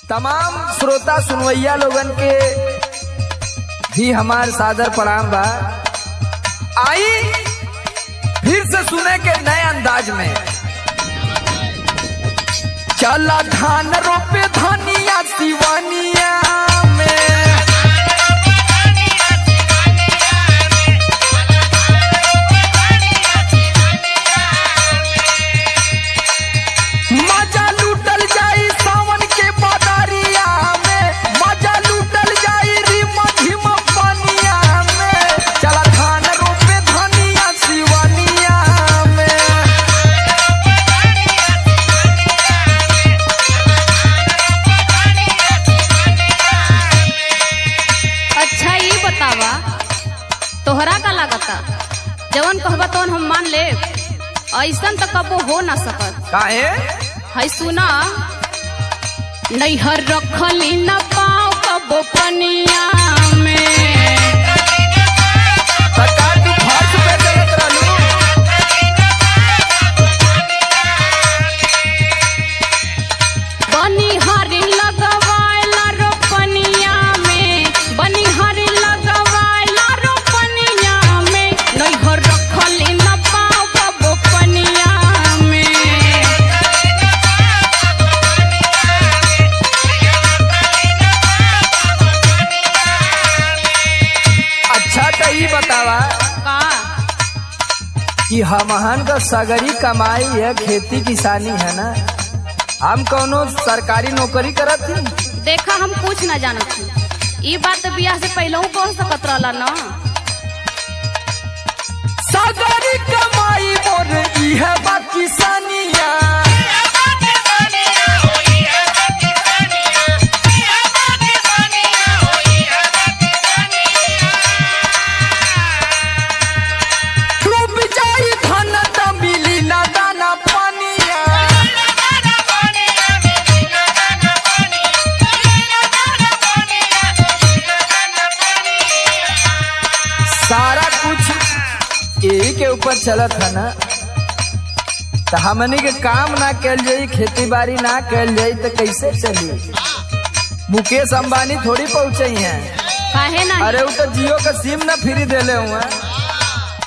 तमाम श्रोता सुनवैया लोगन के भी हमार सादर प्रणाम बा। आई फिर से सुने के नए अंदाज में। चला धान रोपे धनिया सिवानिया में, मजा लूटल जाई सावन के बादरिया में, मजा लूटल जाई रिम झिम पनिया में। चला धान रोपे धनिया सिवानिया में। अच्छा ये बतावा तोहरा का लागता जवन कहबा तवन हम मान ले, ऐसन तो कबो हो ना सकत। काहे? है सुना, नैहर रखली न पाओ कबो पनिया में। सरकार तू फर्श पे चलत रहलू। बनिहारी लगवाइला रोपनिया में, बनिहारी लगवाइला रोपनिया में। नैहर रखली न पाओ कबो पनिया में। अच्छा तो ये बतावा का कि हमहन का सगरी कमाई है खेती किसानी है ना, हम कौनो सरकारी नौकरी करत थी? देखा हम कुछ न जानत थी। ई बात तो बियाह से पहले कह सकत रहला न। सगरी कमाई मोर ई है बा किसानिया। डूब जाई धन त मिली ना दाना पानिया। सारा कुछ यही के ऊपर चलत है ना, तो हमनी के काम ना कैल जाई, खेती बाड़ी ना कैल जाई तो कैसे चली? मुकेश अंबानी थोड़ी पहुंचे हैं। काहे ना? अरे वो तो जियो का सिम ना फ्री देले हुआ।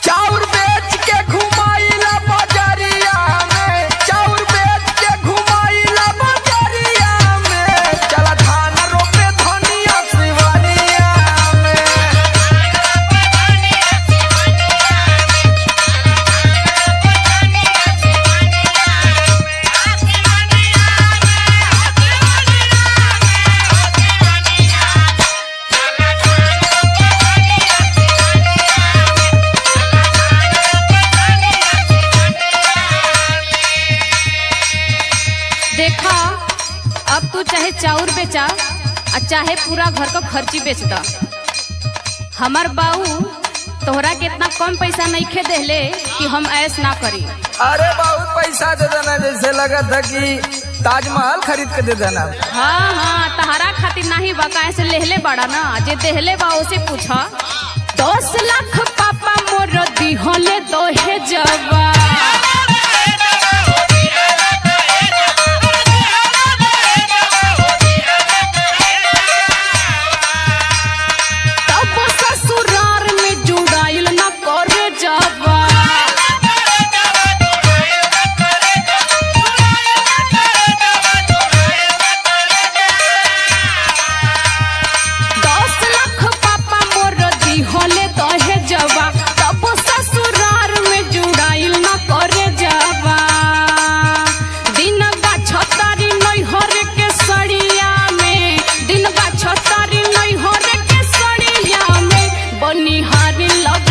चाउर बेच के घुमाइला बाजारिया में, चाउर बेच के घुमाइला बाजारिया में। चला धान रोपे धनिया सिवानिया में। देखा, अब तू चाहे चाउर बेचा और चाहे पूरा घर का खर्ची बेच दा, हमार बाऊ तोहरा के इतना कम पैसा नहीं खे देले कि हम ऐस ना करी। अरे बहुत पैसा दे देना, जैसे लगा था कि ताजमहल खरीद के दे देना। हाँ हाँ, तहरा खातिर नहीं बा, काहे से लेहले बड़ा ना, जे देहले बा उसे पूछा। 10 लाख पापा मोर दिहले दोहे जवा। तब ससुरार में जुड़ाइल न करे जवा। 10 लाख पापा मोर दिहले दोहे जवा। तब ससुरार में जुड़ाइल न करे जवा। दिन बा छतारी नैहर के सड़िया में, दिन बा छतारी नैहर के सड़िया में। बनिहारी लग